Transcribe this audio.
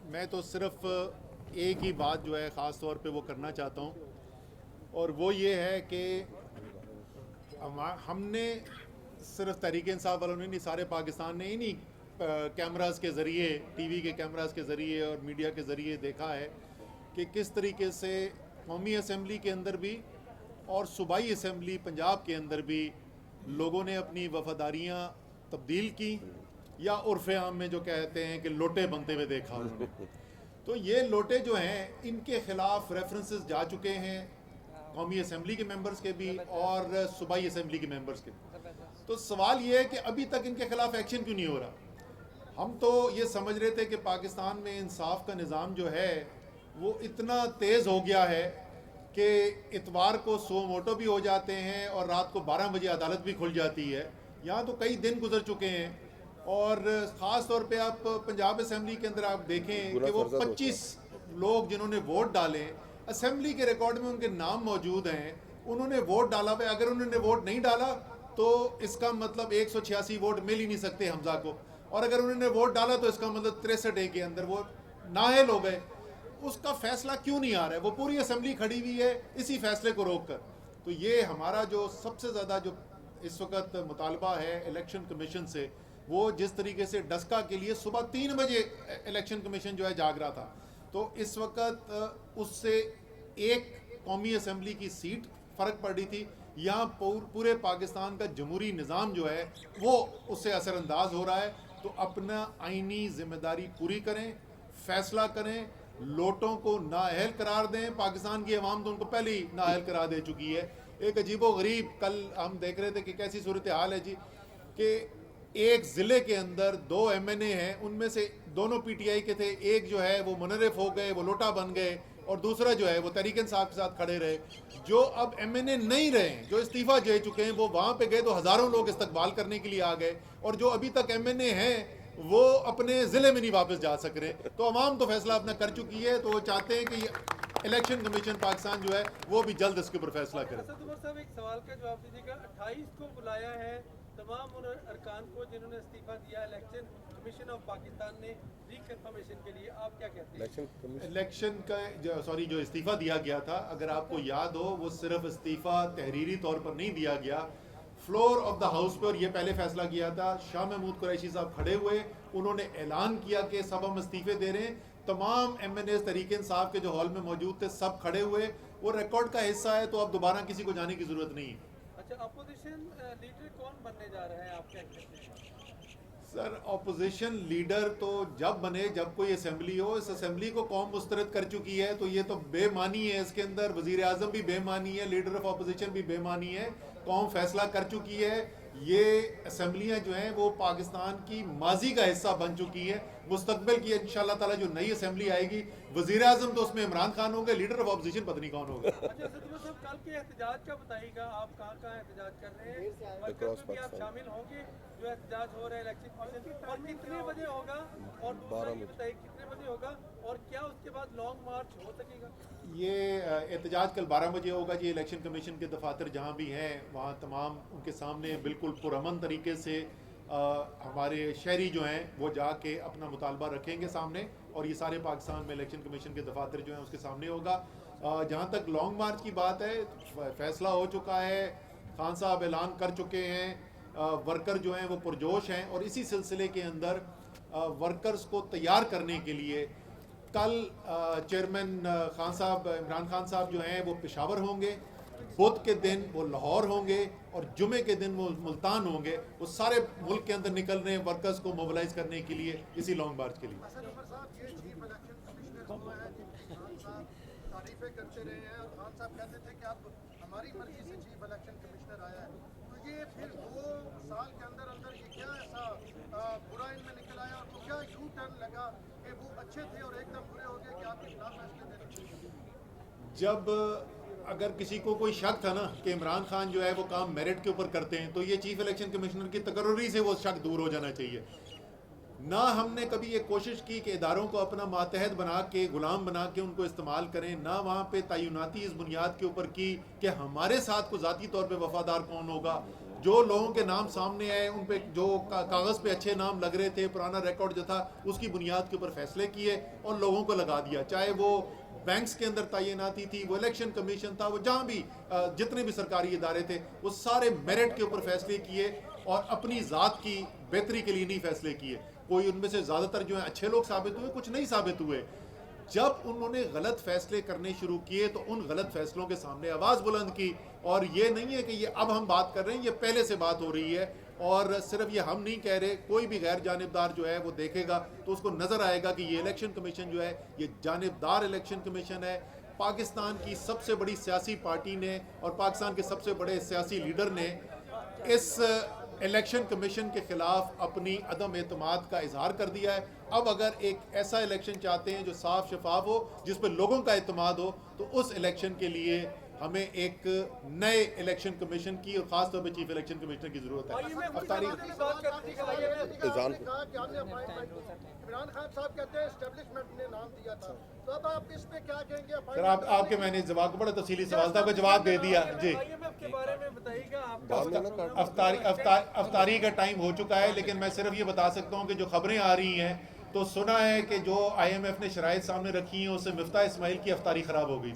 मैं तो सिर्फ एक ही बात जो है ख़ास तौर पे वो करना चाहता हूँ, और वो ये है कि हमने सिर्फ तहरीक इंसाफ वालों ने नहीं, सारे पाकिस्तान ने इन्हीं कैमरास के ज़रिए, टीवी के कैमरास के ज़रिए और मीडिया के ज़रिए देखा है कि किस तरीके से कौमी असम्बली के अंदर भी और सूबाई असम्बली पंजाब के अंदर भी लोगों ने अपनी वफादारियाँ तब्दील की, या उर्फ़ आम में जो कहते हैं कि लोटे बनते हुए देखा उन्होंने। तो ये लोटे जो हैं, इनके ख़िलाफ़ रेफरेंसेस जा चुके हैं कौमी असम्बली के मेंबर्स के भी और सूबाई असम्बली के मेंबर्स के। तो सवाल ये है कि अभी तक इनके ख़िलाफ़ एक्शन क्यों नहीं हो रहा। हम तो ये समझ रहे थे कि पाकिस्तान में इंसाफ का निज़ाम जो है वो इतना तेज़ हो गया है कि इतवार को सो मोटो भी हो जाते हैं और रात को 12 बजे अदालत भी खुल जाती है। यहाँ तो कई दिन गुजर चुके हैं, और ख़ास तौर पे आप पंजाब असम्बली के अंदर आप देखें कि वो 25 लोग जिन्होंने वोट डाले, असम्बली के रिकॉर्ड में उनके नाम मौजूद हैं, उन्होंने वोट डाला हुआ। अगर उन्होंने वोट नहीं डाला तो इसका मतलब 186 वोट मिल ही नहीं सकते हमजा को, और अगर उन्होंने वोट डाला तो इसका मतलब 63 के अंदर वो नाअहल हो गए। उसका फैसला क्यों नहीं आ रहा है? वो पूरी असम्बली खड़ी हुई है इसी फैसले को रोक कर। तो ये हमारा जो सबसे ज़्यादा जो इस वक्त मुतालबा है इलेक्शन कमीशन से, वो जिस तरीके से डस्का के लिए सुबह 3 बजे इलेक्शन कमीशन जो है जाग रहा था, तो इस वक्त उससे एक कौमी असम्बली की सीट फ़र्क पड़ रही थी। यहाँ पूरे पाकिस्तान का जमहूरी निज़ाम जो है वो उससे असरअंदाज हो रहा है। तो अपना आइनी जिम्मेदारी पूरी करें, फैसला करें, लोटों को नाअहल करार दें। पाकिस्तान की अवाम तो उनको पहले ही नाअहल करार दे चुकी है। एक अजीबो गरीब, कल हम देख रहे थे कि कैसी सूरत हाल है जी, कि एक ज़िले के अंदर 2 MNA हैं, उनमें से दोनों PTI के थे। एक जो है वो मुनर्रिफ हो गए, वो लोटा बन गए, और दूसरा जो है वो तहरीक इंसाफ के साथ खड़े रहे। जो अब MNA नहीं रहे, जो इस्तीफ़ा दे चुके हैं, वो वहाँ पे गए तो हज़ारों लोग इस्तकबाल करने के लिए आ गए, और जो अभी तक MNA हैं वो अपने ज़िले में नहीं वापस जा सक रहे। तो अवाम तो फैसला अपना कर चुकी है, तो वो चाहते हैं कि इलेक्शन कमीशन पाकिस्तान जो है वो भी जल्द इसके ऊपर फैसला करे। असद उमर साहब, एक सवाल का जवाब दीजिएगा। 28 को बुलाया है तमाम उन अरकान को जिन्होंने इस्तीफा दिया इलेक्शन कमीशन ऑफ पाकिस्तान ने रिकन्फर्मेशन के लिए, आप क्या कहते हैं? इलेक्शन का जो इस्तीफ़ा दिया गया था, अगर आपको याद हो, वो सिर्फ इस्तीफ़ा तहरीरी तौर पर नहीं दिया गया, फ्लोर ऑफ द हाउस पे, और ये पहले फैसला किया था। शाह महमूद कुरैशी साहब खड़े हुए, उन्होंने ऐलान किया कि सब हम इस्तीफ़े दे रहे हैं। तमाम MNA तहरीक इंसाफ के जो हॉल में मौजूद थे सब खड़े हुए। वो रिकॉर्ड का हिस्सा है, तो अब दोबारा किसी को जाने की ज़रूरत नहीं है। अच्छा, अपोजिशन लीडर कौन बनने जा रहा है, आप क्या कहते हैं? सर, अपोजिशन लीडर तो जब बने जब कोई असम्बली हो। इस असम्बली को कौम मुस्तरद कर चुकी है, तो ये तो बेमानी है। इसके अंदर वज़ीर आज़म भी बेमानी है, लीडर ऑफ अपोजिशन भी बेमानी है। कौम फैसला कर चुकी है। ये असम्बलियाँ जो हैं वो पाकिस्तान की माजी का हिस्सा बन चुकी हैं। मुस्तकबिल की इंशाअल्लाह ताला जो नई असम्बली आएगी, वज़ीर आज़म तो उसमें इमरान खान होंगे, लीडर ऑफ अपोजिशन पता नहीं कौन होगा। अच्छा असद उमर साहब, कल के एहतजाज का बताइएगा, आप कहाँ कहाँ एहतजाज कर रहे हैं? मरकज़ में भी आप शामिल होंगे जो एहतजाज हो रहा है इलेक्शन कमीशन, और कितने बजे होगा? और दूसरा ये बताइए कितने बजे होगा, और क्या उसके बाद लॉन्ग मार्च हो सकेगा? ये एहतजाज कल 12 बजे होगा जी। इलेक्शन कमीशन के दफातर जहाँ भी हैं वहाँ तमाम उनके सामने बिल्कुल पुरअमन तरीके से हमारे शहरी जो हैं वो जाके अपना मुतालबा रखेंगे सामने, और ये सारे पाकिस्तान में इलेक्शन कमीशन के दफातर जो हैं उसके सामने होगा। जहाँ तक लॉन्ग मार्च की बात है, फैसला हो चुका है, खान साहब ऐलान कर चुके हैं, वर्कर जो हैं वो पुरजोश हैं, और इसी सिलसिले के अंदर वर्कर्स को तैयार करने के लिए कल चेयरमैन खान साहब, इमरान खान साहब जो हैं वो पेशावर होंगे, बुध के दिन वो लाहौर होंगे, और जुमे के दिन वो मुल्तान होंगे। वो सारे मुल्क के अंदर निकल रहे हैं वर्कर्स को मोबिलाइज करने के लिए इसी लॉन्ग मार्च के लिए। असद उमर साहब, ये चीफ इलेक्शन कमिश्नर हुआ है जिनकी खान साहब तारीफें करते रहे हैं, और खान साहब कहते थे कि अब हमारी मर्जी से चीफ इलेक्शन कमिश्नर आया है, तो ये फिर 2 साल के अंदर अंदर ये क्या ऐसा बुरा इनमें निकल आया, और वो क्या यू टर्न लगा कि वो अच्छे थे और एकदम बुरे हो गए कि आपके खिलाफ फैसले दे रहे? जब अगर किसी को कोई शक था ना कि इमरान खान जो है वो काम मेरिट के ऊपर करते हैं, तो ये चीफ इलेक्शन कमिश्नर की तकर्री से वो शक दूर हो जाना चाहिए। ना हमने कभी ये कोशिश की कि इदारों को अपना मातहत बना के, गुलाम बना के उनको इस्तेमाल करें, ना वहाँ पे तयनाती इस बुनियाद के ऊपर की कि हमारे साथ को ज़ाती तौर पे वफादार कौन होगा। जो लोगों के नाम सामने आए उन पे जो कागज़ पे अच्छे नाम लग रहे थे, पुराना रिकॉर्ड जो था उसकी बुनियाद के ऊपर फैसले किए और लोगों को लगा दिया। चाहे वो बैंक्स के अंदर तैनाती थी, वो इलेक्शन कमीशन था, वो जहाँ भी जितने भी सरकारी इदारे थे, वो सारे मेरिट के ऊपर फैसले किए और अपनी ज़ात की बेहतरी के लिए नहीं फैसले किए। कोई उनमें से ज़्यादातर जो है अच्छे लोग साबित हुए, कुछ नहीं साबित हुए। जब उन्होंने गलत फैसले करने शुरू किए तो उन गलत फैसलों के सामने आवाज़ बुलंद की। और ये नहीं है कि ये अब हम बात कर रहे हैं, ये पहले से बात हो रही है। और सिर्फ ये हम नहीं कह रहे, कोई भी गैर जानिबदार जो है वो देखेगा तो उसको नज़र आएगा कि ये इलेक्शन कमीशन जो है ये जानिबदार इलेक्शन कमीशन है। पाकिस्तान की सबसे बड़ी सियासी पार्टी ने और पाकिस्तान के सबसे बड़े सियासी लीडर ने इस इलेक्शन कमीशन के खिलाफ अपनी अदम एतमाद का इजहार कर दिया है। अब अगर एक ऐसा इलेक्शन चाहते हैं जो साफ शफाफ हो, जिस पर लोगों का एतमाद हो, तो उस इलेक्शन के लिए हमें एक नए इलेक्शन कमीशन की और खासतौर पर चीफ इलेक्शन कमिश्नर की जरूरत है। अब तारीख इमरान खान साहब कहते हैं एस्टेब्लिशमेंट ने नाम दिया था, तो अब आप इस पे क्या कहेंगे? सर आपके मैंने जवाब को बड़ा तफसीली सवाल था, आपको जवाब दे दिया जी। IMF के बारे में बताइएगा अफ्तारी का टाइम हो चुका है, लेकिन मैं सिर्फ ये बता सकता हूँ कि जो खबरें आ रही हैं तो सुना है कि जो IMF ने शराइत सामने रखी हैं उससे मिफ्ता इस्माइल की अफ्तारी ख़राब हो गई।